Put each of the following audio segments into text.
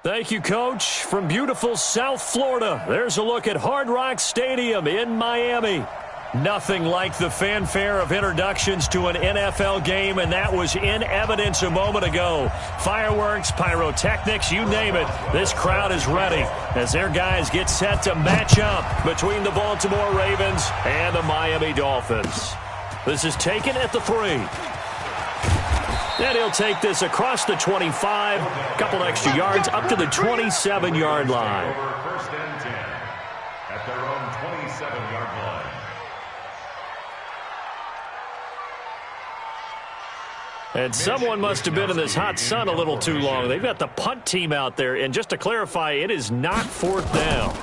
Thank you, Coach. From beautiful South Florida, there's a look at Hard Rock Stadium in Miami. Nothing like the fanfare of introductions to an NFL game, and that was in evidence a moment ago. Fireworks, pyrotechnics, you name it. This crowd is ready as their guys get set to match up between the Baltimore Ravens and the Miami Dolphins. This is taken at the 3. And he'll take this across the 25, a couple extra yards up to the 27-yard line. First and 10 at their own 27-yard line. And someone must have been in this hot sun a little too long. They've got the punt team out there. And just to clarify, it is not 4th down.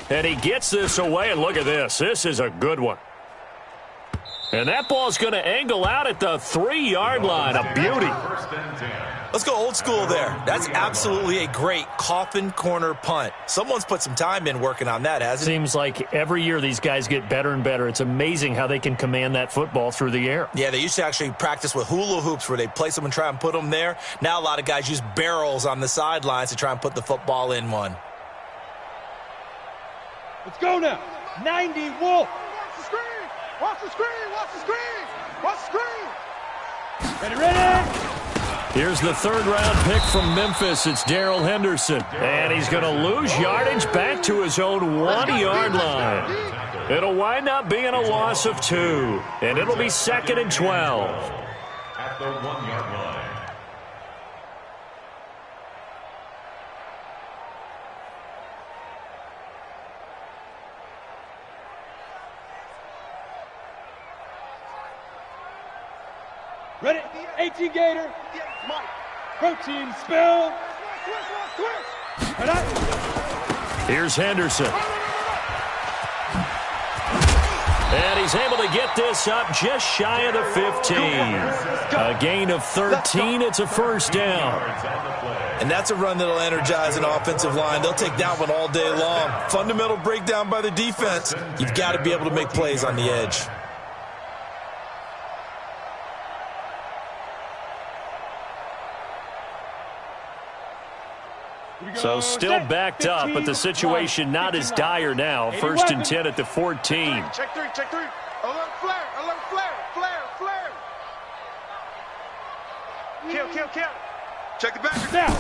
And he gets this away, and look at this. This is a good one. And that ball's going to angle out at the 3-yard line. A beauty. Let's go old school there. That's absolutely a great coffin corner punt. Someone's put some time in working on that, hasn't it? Seems like every year these guys get better and better. It's amazing how they can command that football through the air. Yeah, they used to actually practice with hula hoops where they place them and try and put them there. Now a lot of guys use barrels on the sidelines to try and put the football in one. Let's go now. 90 Wolf. Watch the screen! Watch the screen! Watch the screen! Ready, ready! Here's the 3rd-round pick from Memphis. It's Darrell Henderson. And he's going to lose yardage back to his own 1-yard line. It'll wind up being a loss of 2. And it'll be 2nd and 12. At the 1-yard line. Ready? 18 Gator. Protein spill. Here's Henderson. And he's able to get this up just shy of the 15. A gain of 13. It's a 1st down. And that's a run that'll energize an offensive line. They'll take that one all day long. Fundamental breakdown by the defense. You've got to be able to make plays on the edge. So still backed up, but the situation not as dire now. 1st and 10 at the 14. Check 3, check 3. Alert flare, flare. Kill. Check the back.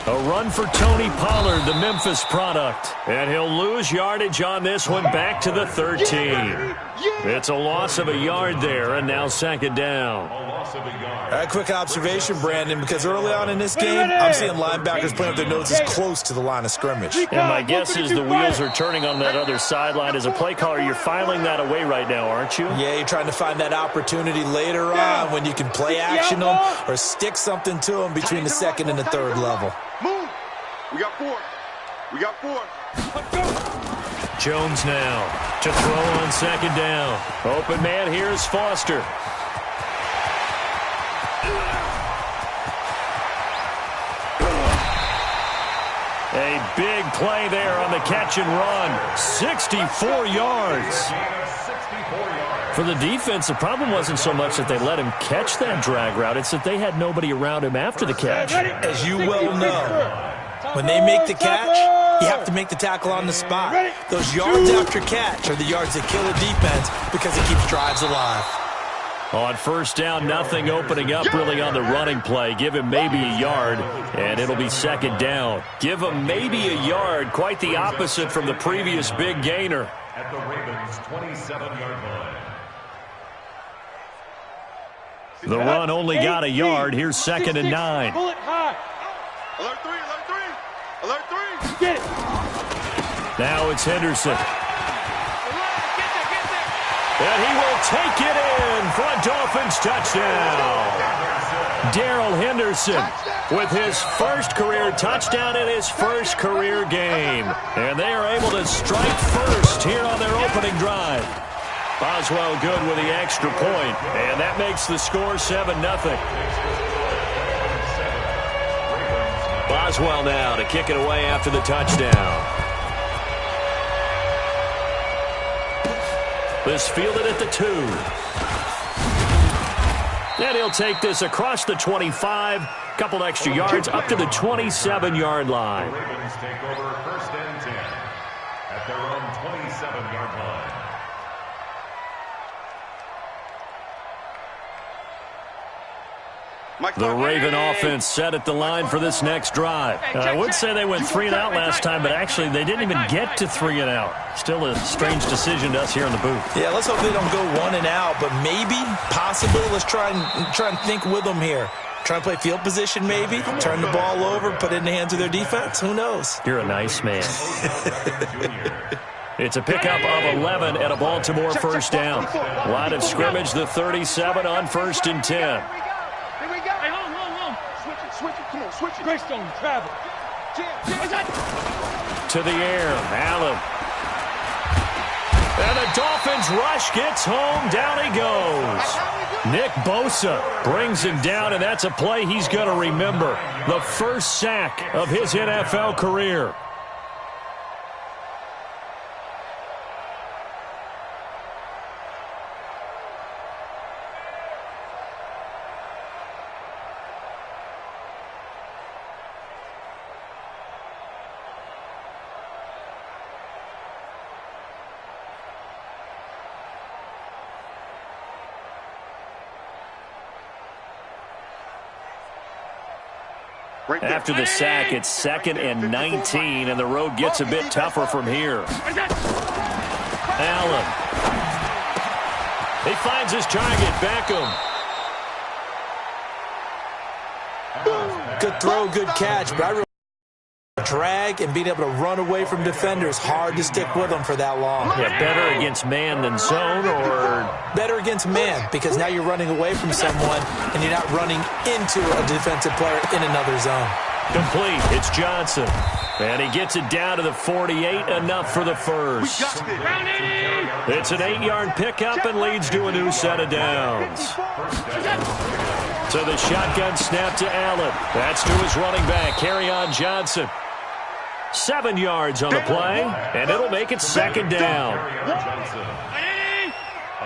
A run for Tony Pollard, the Memphis product. And he'll lose yardage on this one back to the 13. It's a loss of a yard there, and now 2nd down. A quick observation, Brandon, because early on in this game, I'm seeing linebackers playing with their noses close to the line of scrimmage. And my guess is the wheels are turning on that other sideline. As a play caller, you're filing that away right now, aren't you? Yeah, you're trying to find that opportunity later on when you can play action them or stick something to them between the 2nd and the 3rd level. Move. We got 4. Jones now to throw on 2nd down. Open man, here's Foster. A big play there on the catch and run. 64 yards. For the defense, the problem wasn't so much that they let him catch that drag route. It's that they had nobody around him after the catch. As you well know, when they make the catch, you have to make the tackle on the spot. Those yards after catch are the yards that kill a defense because it keeps drives alive. On 1st down, nothing opening up really on the running play. Give him maybe a yard, and it'll be 2nd down. Give him maybe a yard, quite the opposite from the previous big gainer. At the Ravens' 27-yard line. The run only got a yard. Here's 2nd and 9. Bullet high. Alert 3. Get it. Now it's Henderson. And he will take it in for a Dolphins touchdown. Darrell Henderson with his 1st career touchdown in his 1st career game. And they are able to strike first here on their opening drive. Boswell good with the extra point, and that makes the score 7-0. Boswell now to kick it away after the touchdown. This fielded at the 2. And he'll take this across the 25, a couple extra yards up to the 27-yard line. The Ravens take over 1st and 10 at their own 27-yard line. The Raven offense set at the line for this next drive. I would say they went 3 and out last time, but actually they didn't even get to 3 and out. Still a strange decision to us here in the booth. Yeah, let's hope they don't go 1 and out, but maybe, possibly, let's try and think with them here. Try and play field position maybe, turn the ball over, put it in the hands of their defense. Who knows? You're a nice man. It's a pickup of 11 and a Baltimore first down. Line of scrimmage, the 37 on 1st and 10. Greystone travel. To the air, Allen. And the Dolphins rush gets home. Down he goes. Nick Bosa brings him down, and that's a play he's going to remember. The first sack of his NFL career. After the sack, it's 2nd and 19, and the road gets a bit tougher from here. Allen. He finds his target, Beckham. Good throw, good catch, but I really drag and being able to run away from defenders, hard to stick with them for that long. Yeah, better against man than zone, or better against man, because now you're running away from someone and you're not running into a defensive player in another zone. Complete. It's Johnson. And he gets it down to the 48, enough for the first. It's an 8-yard pickup and leads to a new set of downs. To the shotgun snap to Allen. That's to his running back, Kerryon Johnson. 7 yards on the play, and it'll make it 2nd down.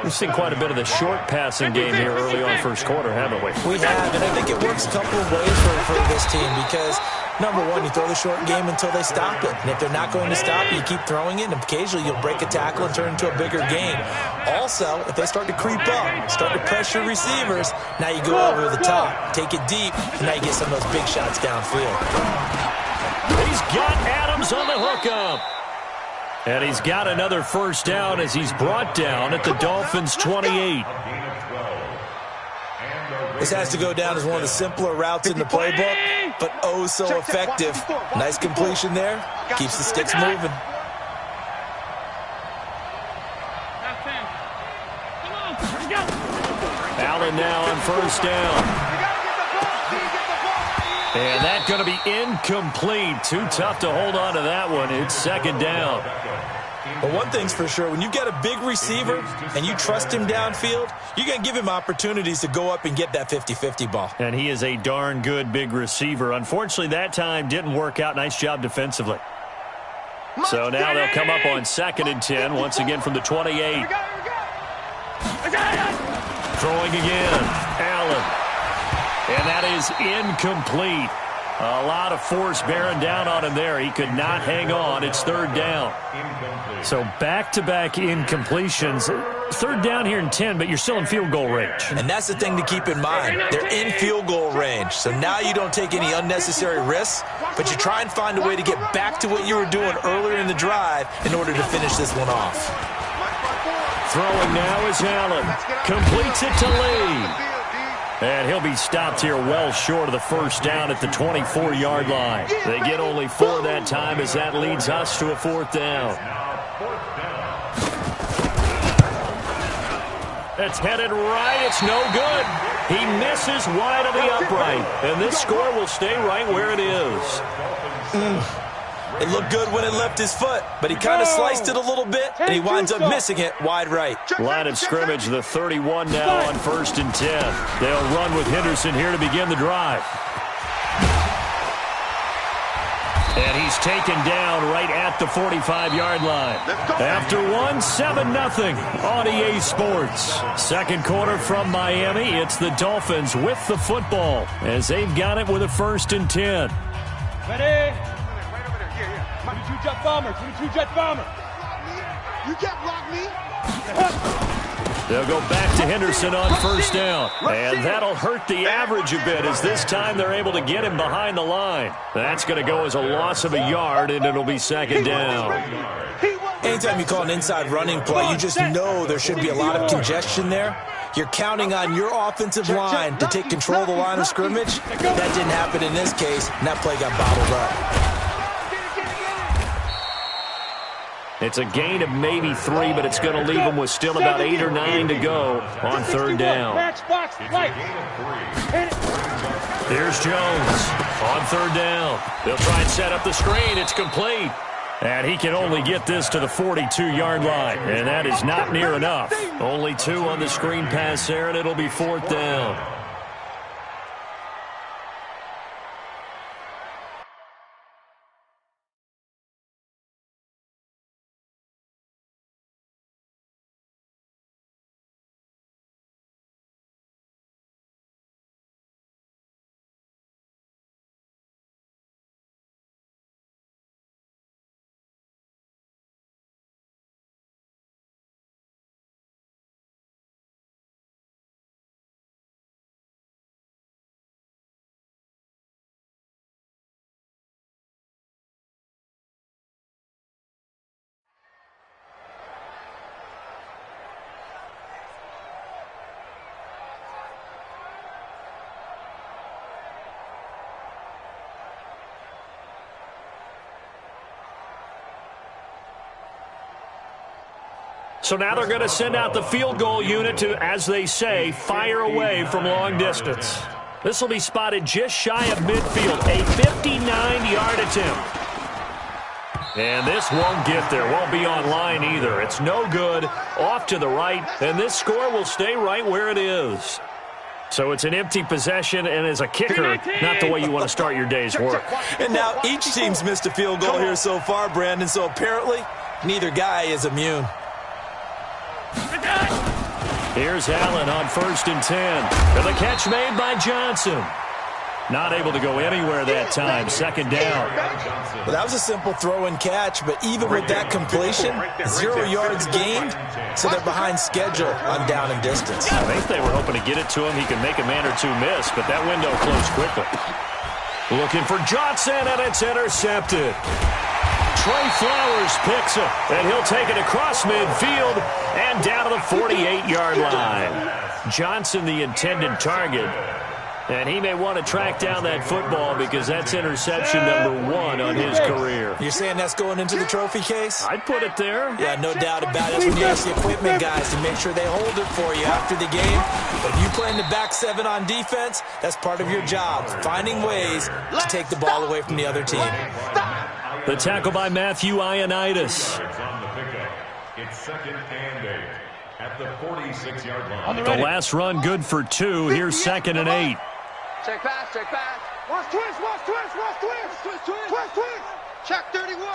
We've seen quite a bit of the short passing game here early on first quarter, haven't we? We have, and I think it works a couple of ways for this team because, number one, you throw the short game until they stop it. And if they're not going to stop it, you keep throwing it, and occasionally you'll break a tackle and turn it into a bigger game. Also, if they start to creep up, start to pressure receivers, now you go over the top, take it deep, and now you get some of those big shots downfield. He's got Adams on the hookup. And he's got another first down as he's brought down at the Dolphins' 28. This has to go down as one of the simpler routes in the playbook, but oh so effective. Nice completion there. Keeps the sticks moving. Allen now on first down. And that's going to be incomplete. Too tough to hold on to that one. It's 2nd down. But one thing's for sure, when you got a big receiver and you trust him downfield, you're going to give him opportunities to go up and get that 50-50 ball. And he is a darn good big receiver. Unfortunately, that time didn't work out. Nice job defensively. So now they'll come up on 2nd and 10, once again from the 28. Throwing again, Allen. And that is incomplete. A lot of force bearing down on him there. He could not hang on. It's 3rd down. So back-to-back incompletions. 3rd down here in 10, but you're still in field goal range. And that's the thing to keep in mind. They're in field goal range. So now you don't take any unnecessary risks, but you try and find a way to get back to what you were doing earlier in the drive in order to finish this one off. Throwing now is Allen. Completes it to Lee. And he'll be stopped here well short of the first down at the 24-yard line. They get only 4 that time as that leads us to a 4th down. It's headed right. It's no good. He misses wide of the upright. And this score will stay right where it is. It looked good when it left his foot, but he kind of sliced it a little bit, and he winds up missing it wide right. Line of scrimmage, the 31 now on 1st and 10. They'll run with Henderson here to begin the drive. And he's taken down right at the 45-yard line. After one, 7-0 on EA Sports. Second quarter from Miami. It's the Dolphins with the football as they've got it with a 1st and 10. Ready? Right over there. Yeah. 22 jet bomber. 22 jet bomber. You can't block me. They'll go back to Henderson on 1st down. And that'll hurt the average a bit as this time they're able to get him behind the line. That's going to go as a loss of a yard, and it'll be 2nd down. Anytime you call an inside running play, you just know there should be a lot of congestion there. You're counting on your offensive line to take control of the line of scrimmage. That didn't happen in this case, and that play got bottled up. It's a gain of maybe 3, but it's going to leave them with still about 8 or 9 to go on 3rd down. Here's Jones on 3rd down. They'll try and set up the screen. It's complete. And he can only get this to the 42-yard line, and that is not near enough. Only 2 on the screen pass there, and it'll be 4th down. So now they're going to send out the field goal unit to, as they say, fire away from long distance. This will be spotted just shy of midfield, a 59-yard attempt. And this won't get there, won't be on line either. It's no good, off to the right, and this score will stay right where it is. So it's an empty possession, and as a kicker, not the way you want to start your day's work. And now each team's missed a field goal here so far, Brandon, so apparently neither guy is immune. Here's Allen on 1st and 10. And the catch made by Johnson. Not able to go anywhere that time. 2nd down. Well, that was a simple throw and catch, but even with that completion, 0 yards gained, so they're behind schedule on down and distance. I think they were hoping to get it to him. He could make a man or 2 miss, but that window closed quickly. Looking for Johnson, and it's intercepted. Trey Flowers picks it, and he'll take it across midfield and down to the 48-yard line. Johnson, the intended target, and he may want to track down that football because that's interception number 1 on his career. You're saying that's going into the trophy case? I'd put it there. Yeah, no doubt about it. That's when you ask the equipment guys to make sure they hold it for you after the game. But if you play in the back 7 on defense, that's part of your job, finding ways to take the ball away from the other team. The tackle by Matthew Ioannidis. It's 2nd and 8 at the 46-yard line. The last run good for 2. Here's 2nd and 8. Check pass. Watch twist. Check 31.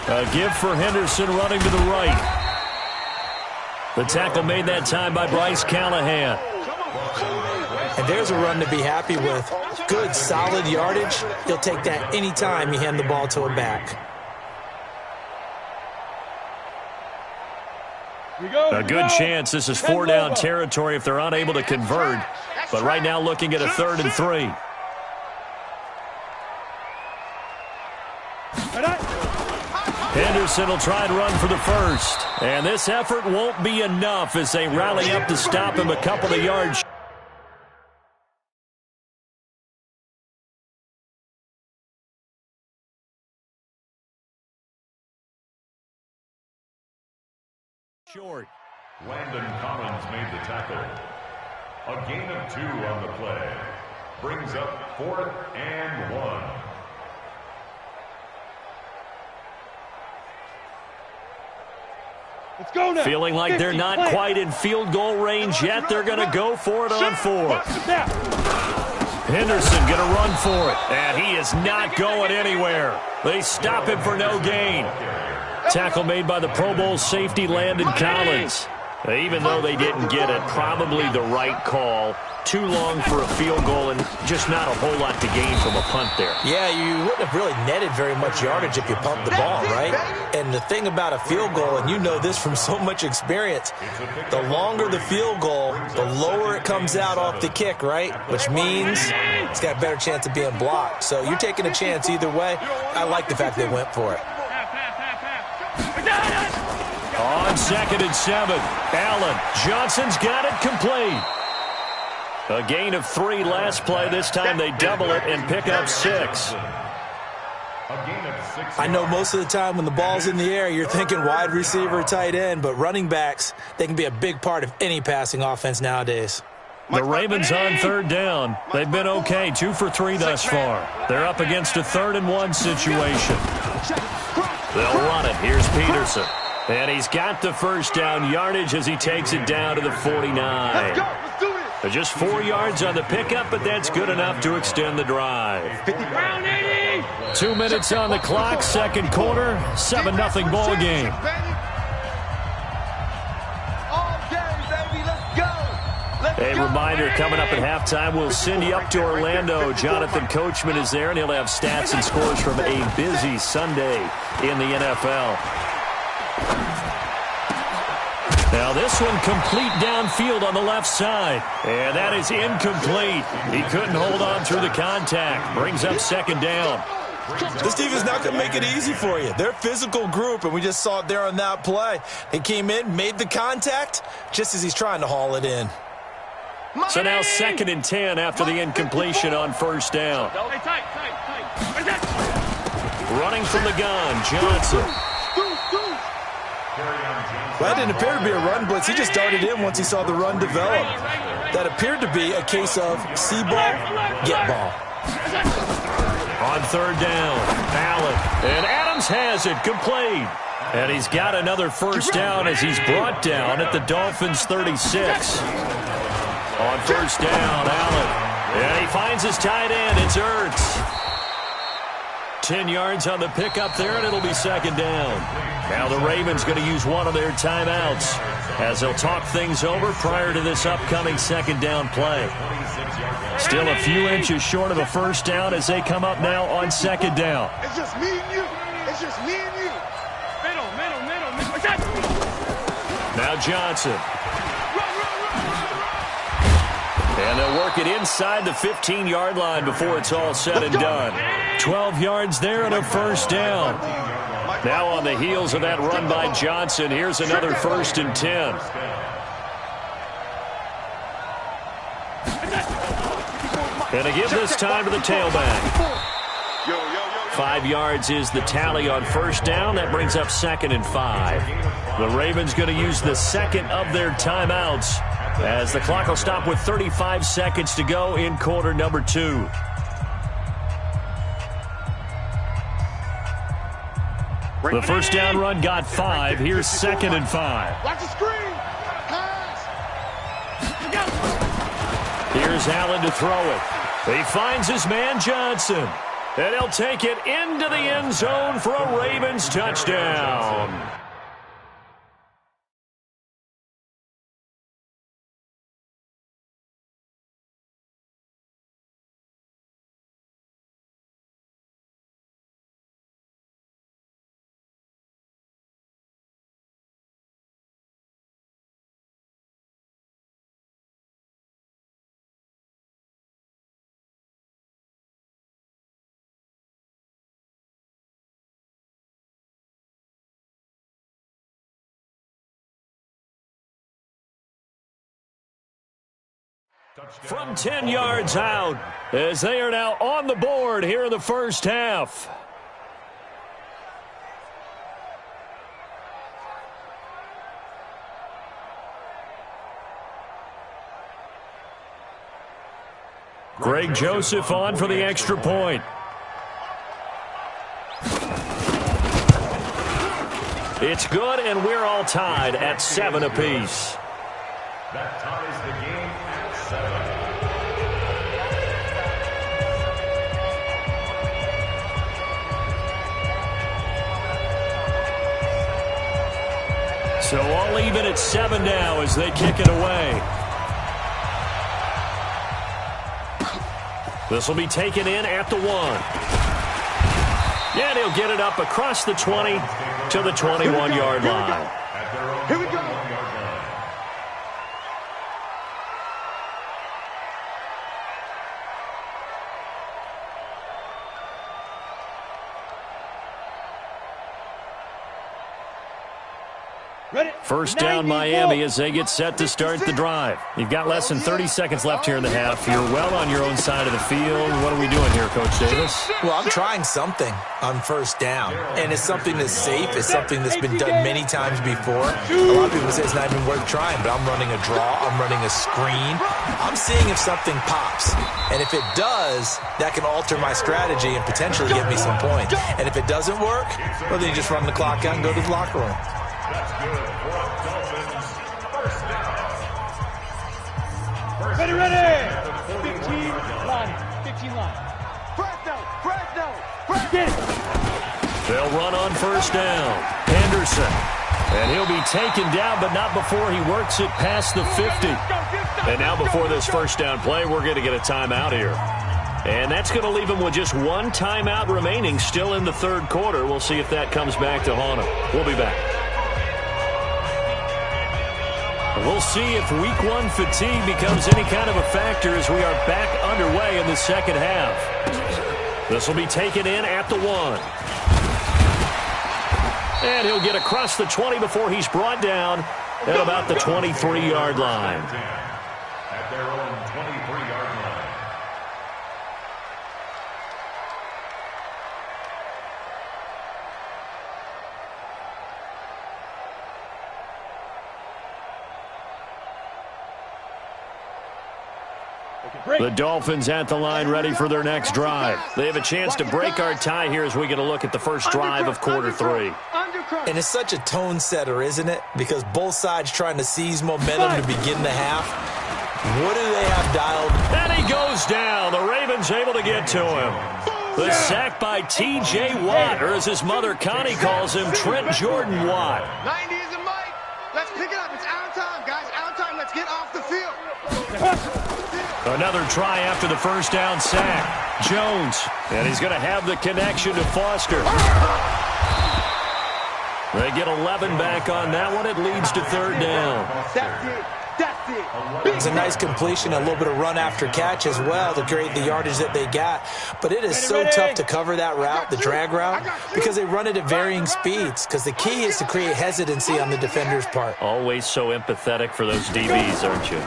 A give for Henderson running to the right. The tackle made that time by Bryce Callahan. And there's a run to be happy with. Good, solid yardage. He'll take that any time you hand the ball to a back. A good chance this is 4-down territory if they're unable to convert. But right now looking at a 3rd and 3. Henderson will try and run for the 1st. And this effort won't be enough as they rally up to stop him a couple of yards. Short. Landon Collins made the tackle. A gain of 2 on the play. Brings up 4th and 1. Let's go now. Feeling like they're not quite in field goal range yet. They're going to go for it on 4th. Henderson going to run for it, and he is not going anywhere. They stop him for no gain. Tackle made by the Pro Bowl safety Landon Collins. Even though they didn't get it, probably the right call. Too long for a field goal and just not a whole lot to gain from a punt there. Yeah, you wouldn't have really netted very much yardage if you pumped the ball, right? And the thing about a field goal, and you know this from so much experience, the longer the field goal, the lower it comes out off the kick, right? Which means it's got a better chance of being blocked. So you're taking a chance either way. I like the fact they went for it. On 2nd and 7, Allen. Johnson's got it complete. A gain of 3 last play. This time they double it and pick up 6. I know most of the time when the ball's in the air, you're thinking wide receiver, tight end, but running backs, they can be a big part of any passing offense nowadays. The Ravens on 3rd down. They've been okay, 2 for 3 thus far. They're up against a 3rd and 1 situation. They'll run it. Here's Peterson. And he's got the first down yardage as he takes it down to the 49. Let's go. Let's do it. Just 4 yards on the pickup, but that's good enough to extend the drive. 2 minutes on the clock, 2nd quarter, 7-0 ball game. A reminder, coming up at halftime, we'll send you up to Orlando. Jonathan Coachman is there, and he'll have stats and scores from a busy Sunday in the NFL. Now this one complete downfield on the left side. And that is incomplete. He couldn't hold on through the contact. Brings up 2nd down. This defense not going to make it easy for you. They're a physical group, and we just saw it there on that play. He came in, made the contact, just as he's trying to haul it in. So now 2nd and 10 after the incompletion on 1st down. Running from the gun, Johnson. Well, that didn't appear to be a run blitz. He just darted in once he saw the run develop. That appeared to be a case of see ball, get ball. On 3rd down, Allen. And Adams has it complete. And he's got another first down as he's brought down at the Dolphins' 36. On 1st down, Allen. And he finds his tight end. It's Ertz. 10 yards on the pickup there, and it'll be 2nd down. Now the Ravens going to use one of their timeouts as they'll talk things over prior to this upcoming 2nd down play. Still a few inches short of a first down as they come up now on 2nd down. It's just me and you. It's just me and you. Middle. Now Johnson. And they'll work it inside the 15-yard line before it's all said and done. 12 yards there and a first down. Now on the heels of that run by Johnson, here's another 1st and 10. And to give this time to the tailback. 5 yards is the tally on 1st down. That brings up 2nd and 5. The Ravens going to use the 2nd of their timeouts as the clock will stop with 35 seconds to go in quarter number 2. The first down run got 5. Here's 2nd and 5. Watch the screen. Pass. Here's Allen to throw it. He finds his man Johnson. And he'll take it into the end zone for a Ravens touchdown. From 10 yards out as they are now on the board here in the first half. Greg Joseph on for the extra point. It's good, and we're all tied at 7 apiece. That ties the game at 7. So all even at 7 now as they kick it away. This will be taken in at the 1. And he'll get it up across the 20 to the 21-yard line. Here we go. First down, Miami, as they get set to start the drive. You've got less than 30 seconds left here in the half. You're well on your own side of the field. What are we doing here, Coach Davis? Well, I'm trying something on first down, and it's something that's safe. It's something that's been done many times before. A lot of people say it's not even worth trying, but I'm running a draw. I'm running a screen. I'm seeing if something pops, and if it does, that can alter my strategy and potentially get me some points. And if it doesn't work, well, then you just run the clock out and go to the locker room. That's good for Dolphins. First down. Ready. 15 line. 15 line. Get it. They'll run on first down. Henderson. And he'll be taken down, but not before he works it past the 50. And now before this first down play, we're going to get a timeout here. And that's going to leave him with just one timeout remaining still in the third quarter. We'll see if that comes back to haunt him. We'll be back. We'll see if week 1 fatigue becomes any kind of a factor as we are back underway in the second half. This will be taken in at the 1. And he'll get across the 20 before he's brought down at about the 23-yard line. At their own 23-yard line. The Dolphins at the line ready for their next drive. They have a chance to break our tie here as we get a look at the first drive of quarter 3. And it's such a tone setter, isn't it? Because both sides trying to seize momentum to begin the half. What do they have dialed? And he goes down. The Ravens able to get to him. The sack by T.J. Watt, or as his mother Connie calls him, Trent Jordan Watt. 90 is a mic. Let's pick it up. It's out time, guys. Out time. Let's get off the field. Another try after the first down sack. Jones, and he's going to have the connection to Foster. They get 11 back on that one. It leads to third down. That's it. That's it. It's a nice completion, a little bit of run after catch as well to create the yardage that they got. But it is so tough to cover that route, the drag route, because they run it at varying speeds. Because the key is to create hesitancy on the defender's part. Always so empathetic for those DBs, aren't you?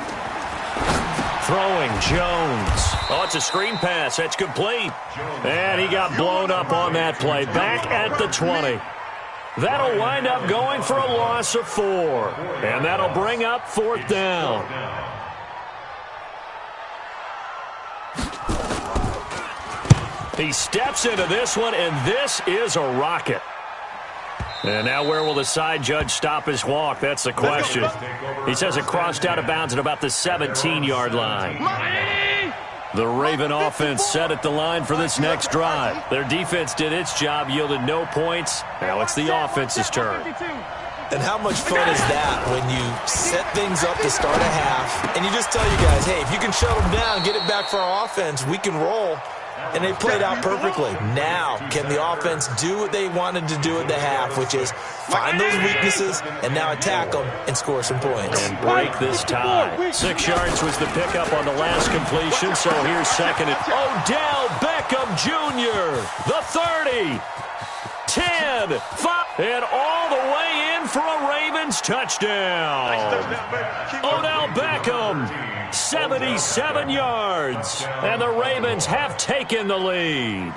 Throwing, Jones. Oh, it's a screen pass. That's complete. And he got blown up on that play. Back at the 20. That'll wind up going for a loss of 4. And that'll bring up fourth down. He steps into this one, and this is a rocket. And now where will the side judge stop his walk? That's the question. He says it crossed out of bounds at about the 17-yard line. The Raven offense set at the line for this next drive. Their defense did its job, yielded no points. Now it's the offense's turn. And how much fun is that when you set things up to start a half, and you just tell you guys, hey, if you can shut them down, get it back for our offense, we can roll. And they played out perfectly. Now, can the offense do what they wanted to do at the half, which is find those weaknesses and now attack them and score some points. And break this tie. 6 yards was the pickup on the last completion, so here's second and Odell Beckham Jr., the 30, 10, 5, and all the way in for a Ravens touchdown. Odell Beckham, 77 yards, and the Ravens have taken the lead.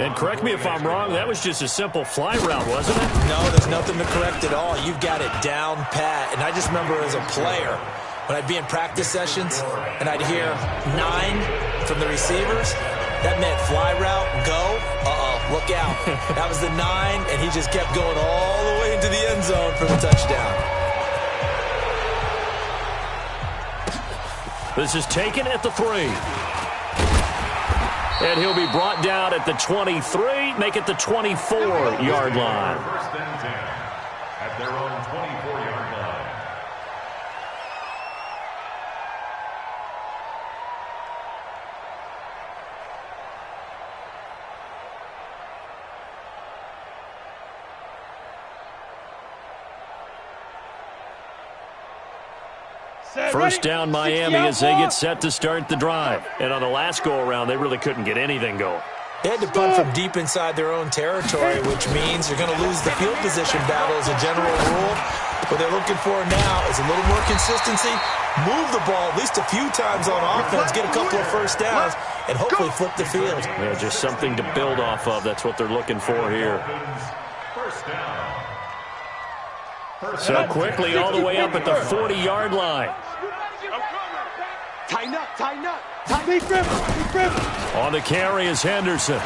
And correct me if I'm wrong, that was just a simple fly route, wasn't it? No, there's nothing to correct at all. You've got it down pat. And I just remember as a player, when I'd be in practice sessions and I'd hear 9 from the receivers, that meant fly route, go, look out. That was the 9, and he just kept going all the way into the end zone for the touchdown. This is taken at the 3. And he'll be brought down at the 23, make it the 24-yard line. at their own 24-yard line. First down Miami as they get set to start the drive. And on the last go-around, they really couldn't get anything going. They had to punt from deep inside their own territory, which means they're going to lose the field position battle as a general rule. What they're looking for now is a little more consistency, move the ball at least a few times on offense, get a couple of first downs, and hopefully flip the field. Yeah, just something to build off of. That's what they're looking for here. First down. So quickly all the way up at the 40-yard line. Tighten up, tighten up. Big grip. On the carry is Henderson.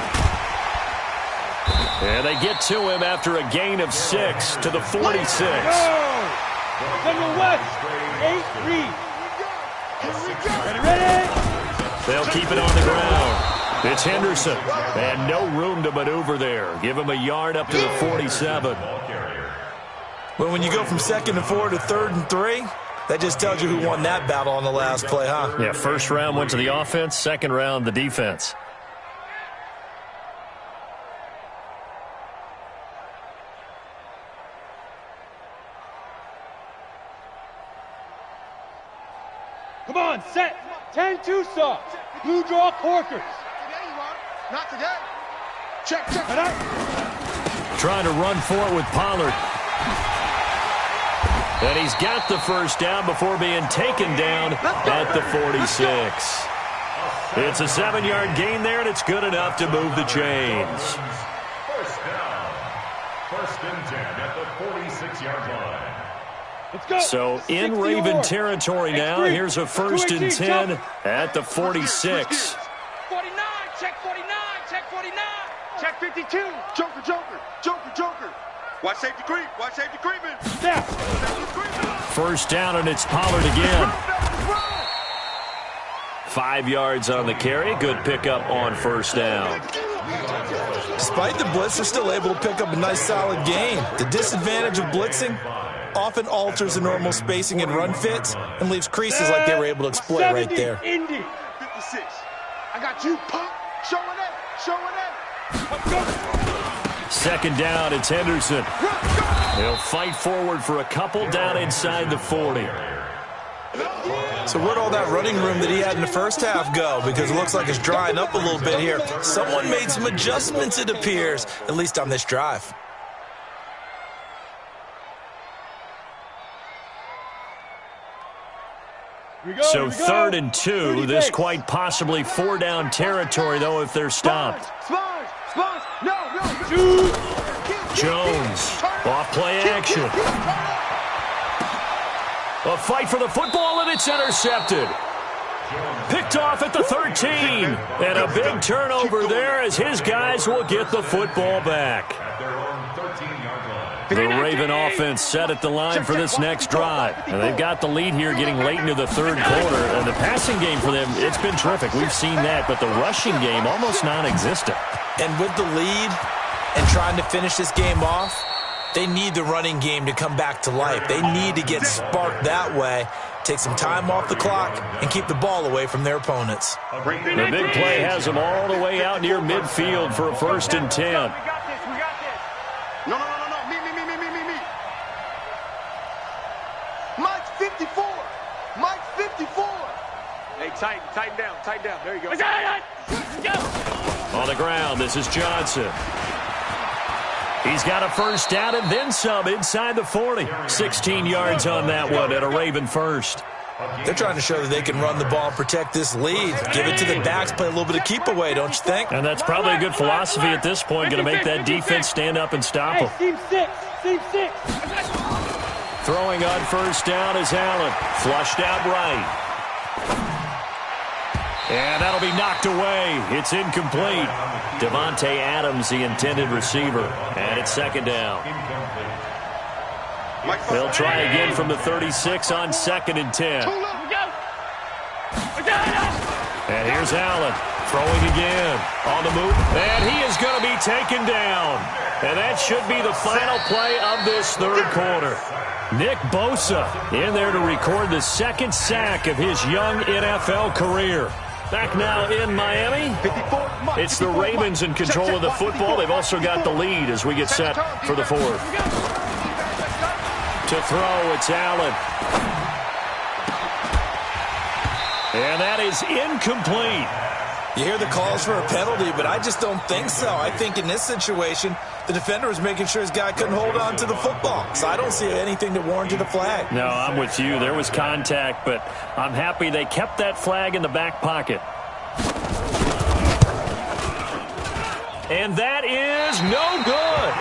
And they get to him after a gain of 6 to the 46. Central West, 8-3. Ready? They'll keep it on the ground. It's Henderson. And no room to maneuver there. Give him a yard up to the 47. Well, when you go from 2nd and 4 to 3rd and 3, that just tells you who won that battle on the last play, huh? Yeah, first round went to the offense, second round the defense. Come on, set. 10-2 soft. Blue draw Corkers. Not today. Check. Trying to run for it with Pollard. And he's got the first down before being taken down at the 46. It's a 7-yard gain there, and it's good enough to move the chains. First down. 1st and 10 at the 46-yard line. Let's go. So in Raven territory now, here's a 1st and 10 at the 46. 49, check 49, check 49. Check 52. Joker. Watch safety creep. Creeping. Snap. First down, and it's Pollard again. 5 yards on the carry. Good pickup on first down. Despite the blitz, they're still able to pick up a nice solid gain. The disadvantage of blitzing often alters the normal spacing and run fits and leaves creases like they were able to exploit right there. Indy. 56. I got you, punk. Showing it. Let's go. Second down, it's Henderson. He'll fight forward for a couple down inside the 40. So where'd all that running room that he had in the first half go? Because it looks like it's drying up a little bit here. Someone made some adjustments, it appears, at least on this drive. So 3rd and 2, this quite possibly 4-down territory, though, if they're stopped. Spons. No. Jones, off play action. A fight for the football, and it's intercepted. Picked off at the 13. And a big turnover there as his guys will get the football back. The Raven offense set at the line for this next drive. And they've got the lead here getting late into the 3rd quarter. And the passing game for them, it's been terrific. We've seen that. But the rushing game, almost non-existent. And with the lead and trying to finish this game off, they need the running game to come back to life. They need to get sparked that way, take some time off the clock, and keep the ball away from their opponents. The big play has them all the way out near midfield for a 1st and 10. We got this. No. Me. Mike's 54. Hey, tighten down. There you go. On the ground, this is Johnson. He's got a first down and then some inside the 40. 16 yards on that one at a Raven first. They're trying to show that they can run the ball and protect this lead. Give it to the backs, play a little bit of keep away, don't you think? And that's probably a good philosophy at this point, going to make that defense stand up and stop them. Team 6. Throwing on first down is Allen. Flushed out right. And that'll be knocked away. It's incomplete. Devontae Adams, the intended receiver. And it's 2nd down. They'll try again from the 36 on 2nd and 10. And here's Allen throwing again on the move. And he is going to be taken down. And that should be the final play of this third quarter. Nick Bosa in there to record the second sack of his young NFL career. Back now in Miami, it's the Ravens in control of the football. They've also got the lead as we get set for the fourth. To throw, it's Allen. And that is incomplete. You hear the calls for a penalty, but I just don't think so. I think in this situation, the defender was making sure his guy couldn't hold on to the football. So I don't see anything that warranted a flag. No, I'm with you. There was contact, but I'm happy they kept that flag in the back pocket. And that is no good.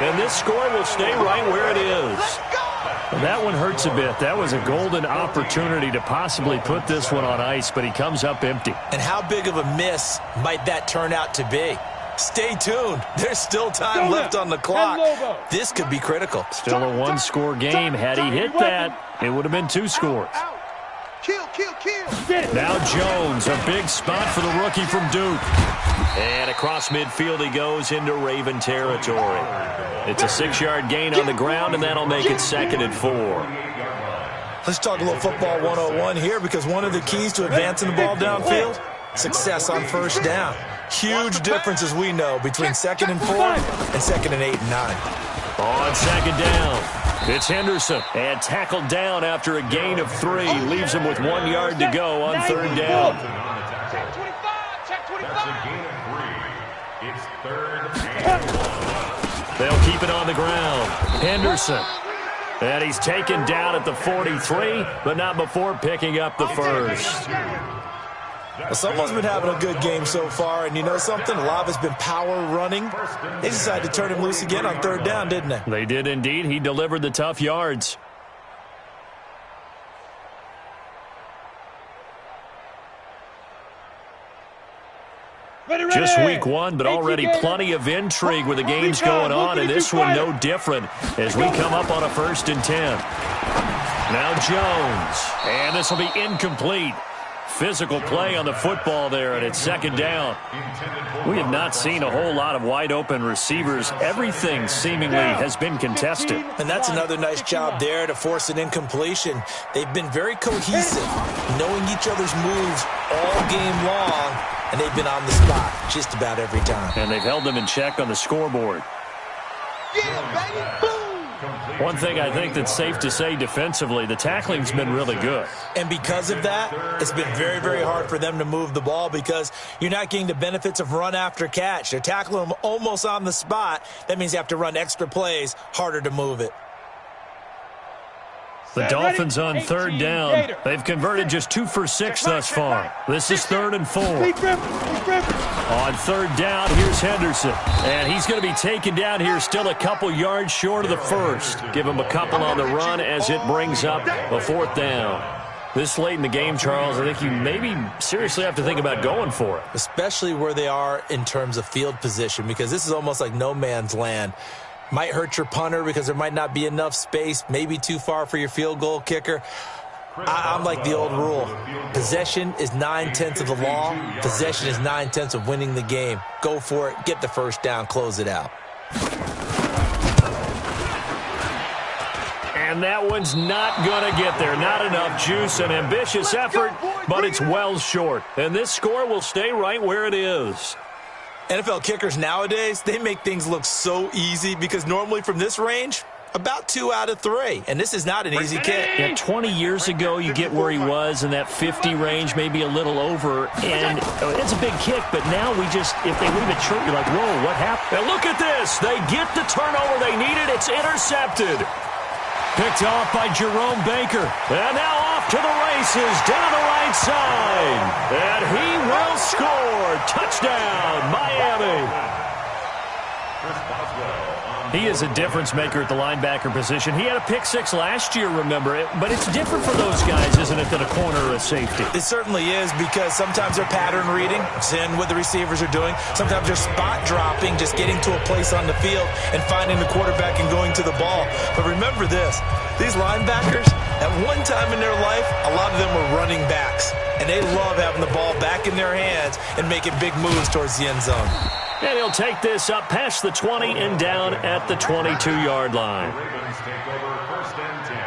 And this score will stay right where it is. That one hurts a bit. That was a golden opportunity to possibly put this one on ice, but he comes up empty. And how big of a miss might that turn out to be? Stay tuned. There's still time left on the clock. This could be critical. Still a one-score game. Had he hit that, it would have been 2 scores. Kill. Now Jones, a big spot for the rookie from Duke. And across midfield he goes into Raven territory. It's a 6-yard gain on the ground, and that'll make it 2nd and 4. Let's talk a little football 101 here, because one of the keys to advancing the ball downfield, success on first down. Huge difference, as we know, between 2nd and 4 and 2nd and 8 and 9. On 2nd down, it's Henderson. And tackled down after a gain of 3. Leaves him with 1 yard to go on 3rd down. Check 25. That's a gain of 3. It's 3rd and 1. They'll keep it on the ground. Henderson. And he's taken down at the 43, but not before picking up the first. Well, someone's been having a good game so far, and you know something? A lot of it's been power running. They decided to turn him loose again on 3rd down, didn't they? They did indeed. He delivered the tough yards. Just week 1, but already plenty of intrigue with the games going on, and this one no different as we come up on a 1st and 10. Now Jones, and this will be incomplete. Physical play on the football there, and it's 2nd down. We have not seen a whole lot of wide-open receivers. Everything seemingly has been contested. And that's another nice job there to force an incompletion. They've been very cohesive, knowing each other's moves all game long, and they've been on the spot just about every time. And they've held them in check on the scoreboard. Yeah, baby, boom! One thing I think that's safe to say defensively, the tackling's been really good. And because of that, it's been very, very hard for them to move the ball, because you're not getting the benefits of run after catch. They're tackling them almost on the spot. That means you have to run extra plays, harder to move it. The Dolphins on 3rd down. They've converted just 2 for 6 thus far. This is 3rd and 4. On 3rd down, here's Henderson. And he's going to be taken down here still a couple yards short of the first. Give him a couple on the run as it brings up a 4th down. This late in the game, Charles, I think you maybe seriously have to think about going for it. Especially where they are in terms of field position, because this is almost like no man's land. Might hurt your punter because there might not be enough space, maybe too far for your field goal kicker. I'm like the old rule. Possession is 9/10 of the law. Possession is 9/10 of winning the game. Go for it. Get the first down. Close it out. And that one's not going to get there. Not enough juice. An ambitious effort, but it's well short. And this score will stay right where it is. NFL kickers nowadays, they make things look so easy, because normally from this range, about 2 out of 3. And this is not an easy kick. Yeah, 20 years ago, you get where he was in that 50 range, maybe a little over. And it's a big kick, but now if they leave it short, you're like, whoa, what happened? And look at this. They get the turnover they needed. It's intercepted. Picked off by Jerome Baker. And now off to the races down the right side. And he will score. Touchdown, Miami. He is a difference maker at the linebacker position. He had a pick 6 last year, remember it. But it's different for those guys, isn't it, than a corner or a safety? It certainly is, because sometimes they're pattern reading, seeing what the receivers are doing. Sometimes they're spot dropping, just getting to a place on the field and finding the quarterback and going to the ball. But remember this, these linebackers, at one time in their life, a lot of them were running backs. And they love having the ball back in their hands and making big moves towards the end zone. And he'll take this up past the 20 and down at the 22-yard line. The Ravens take over 1st and 10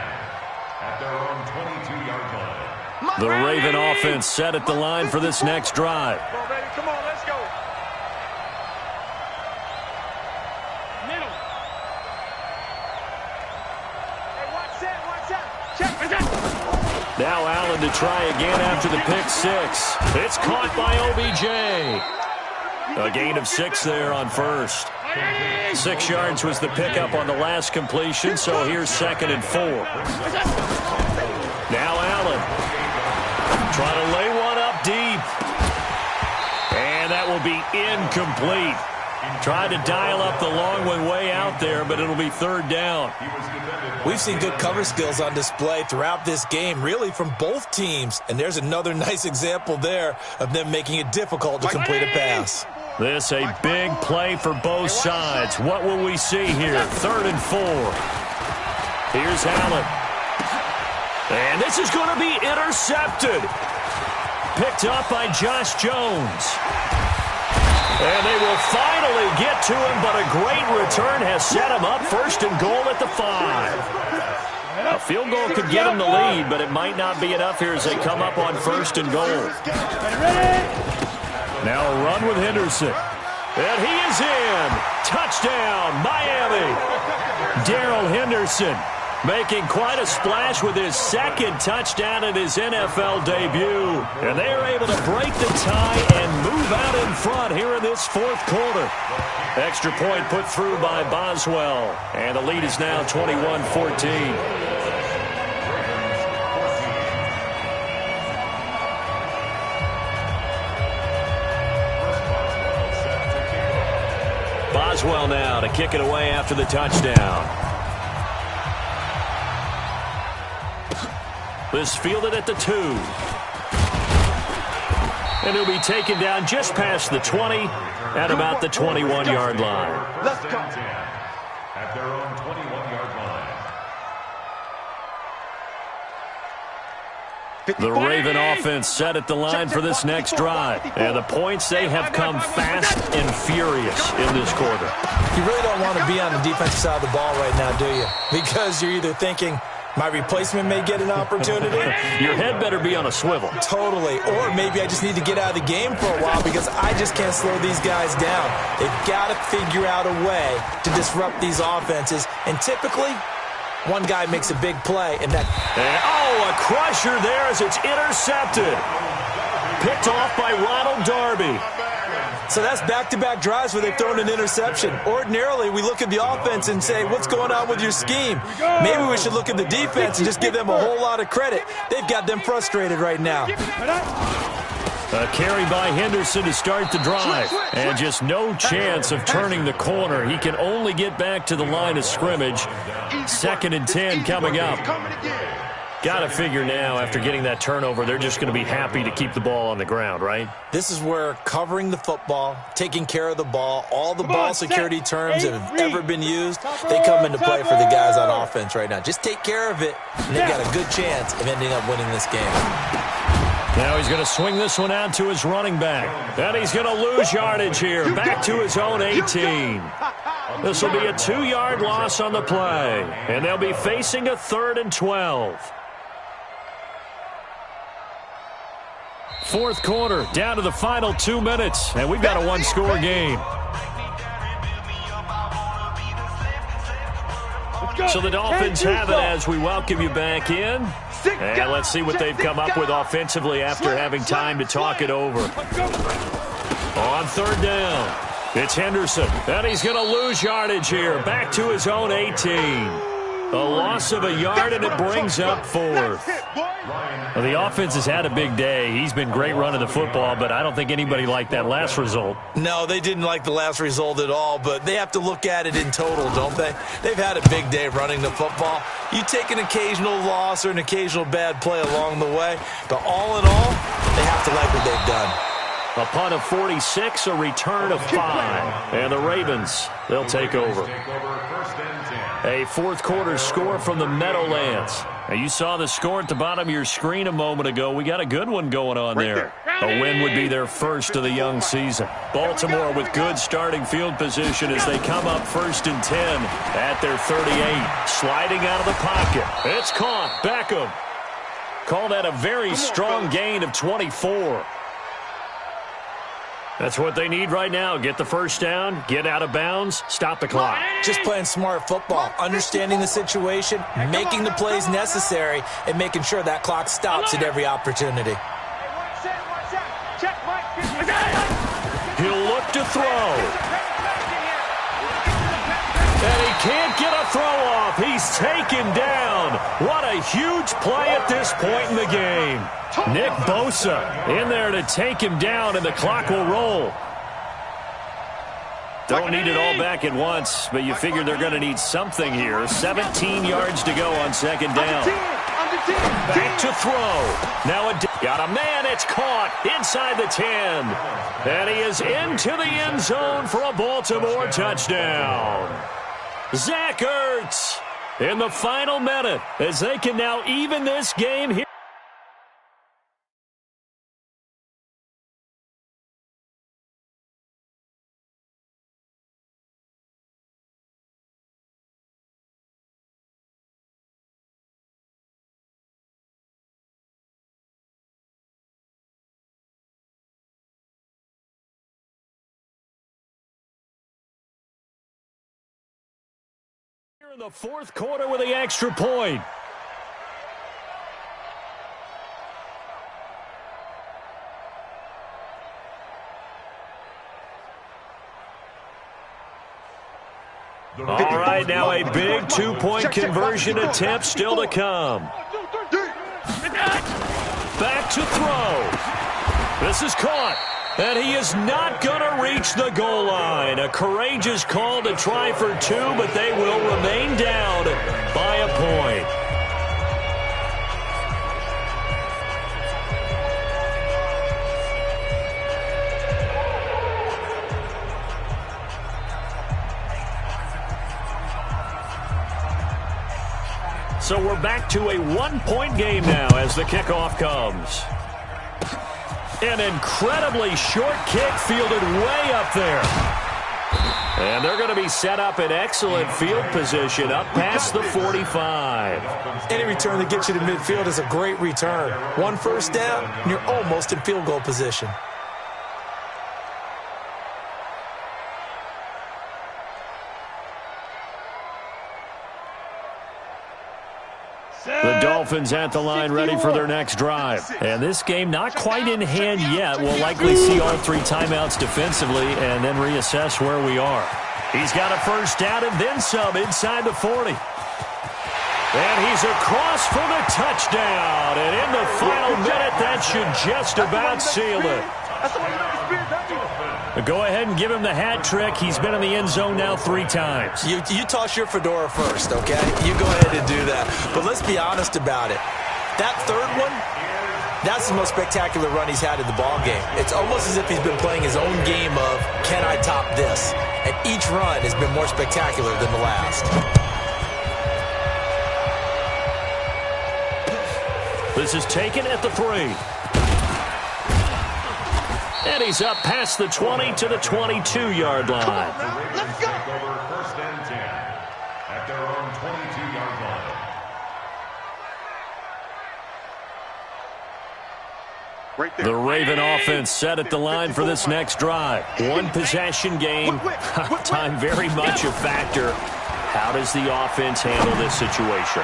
at their own 22-yard line. The Raven offense set at the line for this next drive. Come on, baby. Come on, let's go. Middle. Hey, watch that. Check. Now Allen to try again after the pick six. It's caught by OBJ. A gain of 6 there on first. 6 yards was the pickup on the last completion, so here's 2nd and 4. Now Allen trying to lay one up deep. And that will be incomplete. Tried to dial up the long one way out there, but it'll be 3rd down. We've seen good cover skills on display throughout this game, really from both teams. And there's another nice example there of them making it difficult to complete a pass. This a big play for both sides. What will we see here? 3rd and 4. Here's Allen. And this is going to be intercepted. Picked up by Josh Jones. And they will finally get to him, but a great return has set him up 1st and goal at the 5. A field goal could get him the lead, but it might not be enough here as they come up on 1st and goal. Now a run with Henderson. And he is in. Touchdown, Miami. Darrell Henderson making quite a splash with his 2nd touchdown in his NFL debut. And they are able to break the tie and move out in front here in this 4th quarter. Extra point put through by Boswell. And the lead is now 21-14. Boswell now to kick it away after the touchdown. This fielded at the 2. And he'll be taken down just past the 20 at about the 21-yard line. Let's go. At their own 21-yard line. The Raven offense set at the line for this next drive. And the points, they have come fast and furious in this quarter. You really don't want to be on the defensive side of the ball right now, do you? Because you're either thinking, my replacement may get an opportunity. Your head better be on a swivel. Totally. Or maybe I just need to get out of the game for a while because I just can't slow these guys down. They've got to figure out a way to disrupt these offenses. And typically, one guy makes a big play, and a crusher there as it's intercepted. Picked off by Ronald Darby. So that's back-to-back drives where they've thrown an interception. Ordinarily, we look at the offense and say, what's going on with your scheme? Maybe we should look at the defense and just give them a whole lot of credit. They've got them frustrated right now. A carry by Henderson to start the drive. And just no chance of turning the corner. He can only get back to the line of scrimmage. 2nd and 10 coming up. Got to figure now, after getting that turnover, they're just going to be happy to keep the ball on the ground, right? This is where covering the football, taking care of the ball, all the ball security terms that have ever been used, they come into play for the guys on offense right now. Just take care of it, and they've got a good chance of ending up winning this game. Now he's going to swing this one out to his running back. And he's going to lose yardage here, back to his own 18. This will be a 2-yard loss on the play, and they'll be facing a 3rd and 12. 4th quarter, down to the final 2 minutes, and we've got a 1-score game. So the Dolphins have it as we welcome you back in. And let's see what they've come up with offensively after having time to talk it over. On 3rd down, it's Henderson. And he's going to lose yardage here, back to his own 18. A loss of a yard, and it brings up 4th. Well, the offense has had a big day. He's been great running the football, but I don't think anybody liked that last result. No, they didn't like the last result at all, but they have to look at it in total, don't they? They've had a big day running the football. You take an occasional loss or an occasional bad play along the way, but all in all, they have to like what they've done. A punt of 46, a return of 5. And the Ravens, they'll take over. A fourth quarter score from the Meadowlands. Now, you saw the score at the bottom of your screen a moment ago. We got a good one going on there. A win would be their first of the young season. Baltimore with good starting field position as they come up 1st and 10 at their 38. Sliding out of the pocket. It's caught. Beckham. Call that a very strong gain of 24. That's what they need right now. Get the first down, get out of bounds, stop the clock. Just playing smart football, understanding the situation, making the plays necessary, and making sure that clock stops at every opportunity. He'll look to throw. And he can't get a throw off. He's taken down. What a huge play at this point in the game. Nick Bosa in there to take him down, and the clock will roll. Don't need it all back at once, but you figure they're going to need something here. 17 yards to go on 2nd down. Back to throw. Now got a man. It's caught inside the 10. And he is into the end zone for a Baltimore touchdown. Zach Ertz in the final minute as they can now even this game here. In the fourth quarter with the extra point. All right, now a big two-point conversion attempt still to come. Back to throw. This is caught. And he is not going to reach the goal line. A courageous call to try for 2, but they will remain down by a point. So we're back to a one-point game now as the kickoff comes. An incredibly short kick fielded way up there. And they're going to be set up in excellent field position up past the 45. Any return that gets you to midfield is a great return. 1 first down, and you're almost in field goal position. The Dolphins at the line ready for their next drive. And this game not quite in hand yet. We'll likely see all 3 timeouts defensively and then reassess where we are. He's got a first down and then some inside the 40. And he's across for the touchdown. And in the final minute, that should just about seal it. Go ahead and give him the hat trick. He's been in the end zone now 3 times. You toss your fedora first, okay? You go ahead and do that. But let's be honest about it. That third one, that's the most spectacular run he's had in the ball game. It's almost as if he's been playing his own game of, can I top this? And each run has been more spectacular than the last. This is taken at the 3. And he's up past the 20 to the 22-yard line. Let's go. First and 10 at their own 22-yard line. Right there. The Raven offense set at the line for this next drive. 1 possession game. Time very much a factor. How does the offense handle this situation?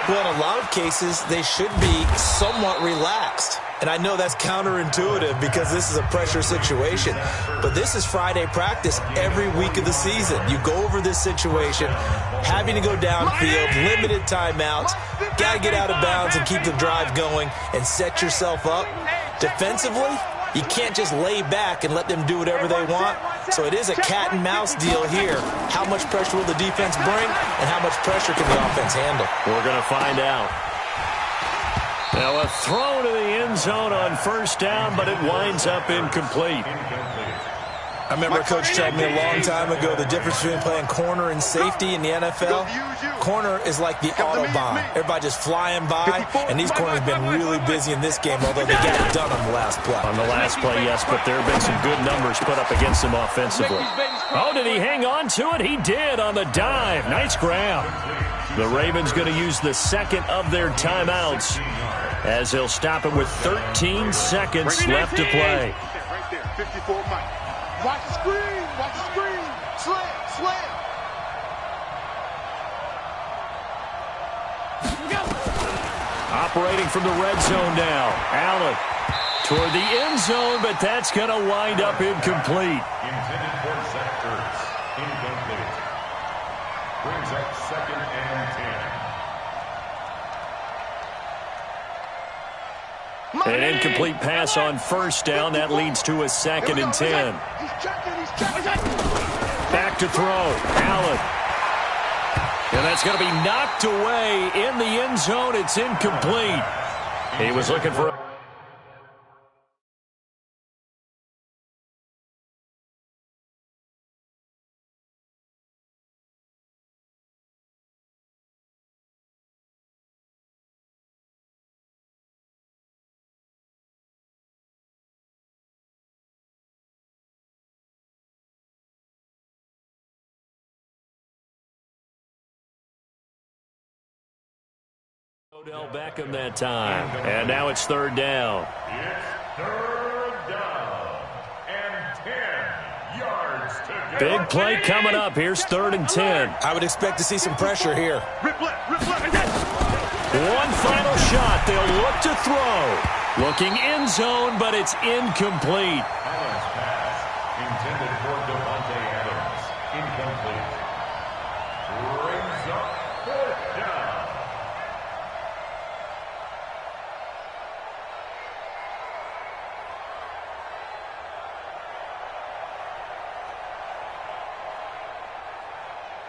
Well, in a lot of cases, they should be somewhat relaxed. And I know that's counterintuitive because this is a pressure situation. But this is Friday practice every week of the season. You go over this situation, having to go downfield, limited timeouts, got to get out of bounds and keep the drive going and set yourself up. Defensively, you can't just lay back and let them do whatever they want. So it is a cat and mouse deal here. How much pressure will the defense bring and how much pressure can the offense handle? We're going to find out. Now a throw to the end zone on first down, but it winds up incomplete. I remember a coach told me a long time ago the difference between playing corner and safety in the NFL. Corner is like the Autobahn. Everybody just flying by, and these corners have been really busy in this game, although they got it done on the last play. On the last play, yes, but there have been some good numbers put up against him offensively. Oh, did he hang on to it? He did on the dive. Nice grab. The Ravens going to use the second of their timeouts as he'll stop it with 13 seconds left to play. Right there, 54 Mike. Watch the screen, watch the screen. Slam, slam. Operating from the red zone now. Allen toward the end zone, but that's going to wind up incomplete. Intended for Zach Ertz. Incomplete. Brings up 2nd and 10. An incomplete pass on first down. That leads to a 2nd and 10. He's checking. Back to throw. Allen. And that's going to be knocked away in the end zone. It's incomplete. He was looking for... Odell Beckham that time. And now it's 3rd down. It's 3rd down and 10 yards to go. Big play coming up. Here's 3rd and 10. I would expect to see some pressure here. Rip left. One final shot. They'll look to throw. Looking end zone, but it's incomplete. Allen's pass intended for Devontae Adams. Incomplete. Brings up 4th down.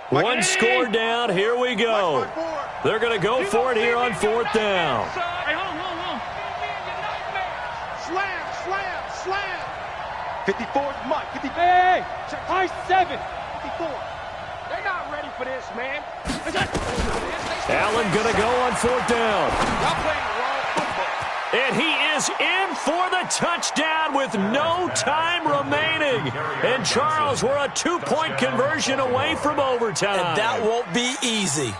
One score down. Here we go. They're going to go for it here on 4th down. Slam, slam, slam. 54's Mike. 50. Hey, high 7. 54. They're not ready for this, man. Allen going to go on 4th down. Y'all playing wrong football. And he is in for the touchdown with no time remaining. And Charles, we're a 2-point conversion away from overtime. And that won't be easy.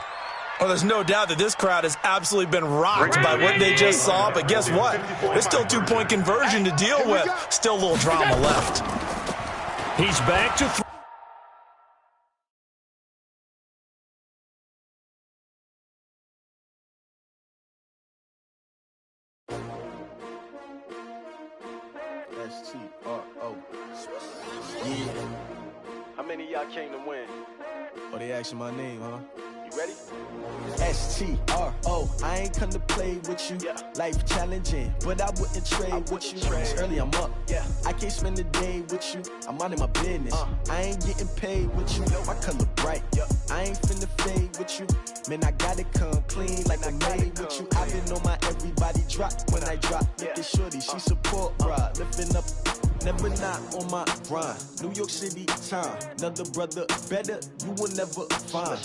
Well, there's no doubt that this crowd has absolutely been rocked by what they just saw. But guess what? There's still 2-point conversion to deal with. Still a little drama left. He's back to S-T-R-O. Yeah. How many of y'all came to win? Oh, they asking my name, huh? You ready? S-T-R-O. I ain't come to play with you. Yeah. Life challenging, but I wouldn't trade with you. It's early, I'm up. Yeah. I can't spend the day with you. I'm minding my business. I ain't getting paid with you. My color bright. Yeah. I ain't finna fade with you. Man, I gotta come clean like I'm made with you. I've been on my everybody drop when I drop. Look at shorty, she support ride. Lifting up, never not on my grind. New York City time. Another brother better, you will never find.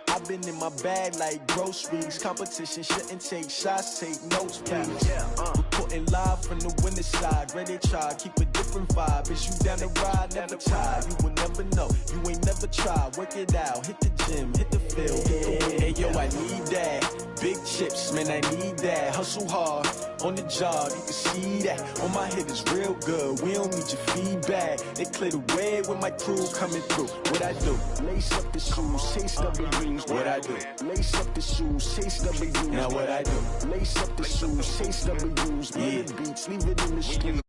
I've been in my bag like groceries. Competition shouldn't take shots, take notes, please. Reporting live from the winning side. Ready to try, keep a different vibe. Is you down the ride, never tired. You will never know, you ain't never tried. Work it out, hit the gym, hit the field, hit the win. Hey, yo, I need that. Big chips, man, I need that. Hustle hard, on the job, you can see that. On my head is real good, we don't need your feedback. They clear the way with my crew coming through. What I do? Lace up the shoes, chase W's. What I do? Lace up the shoes, chase W's. Now what I do? Lace up the shoes, chase W's. Yeah. Beats, leave it in the street.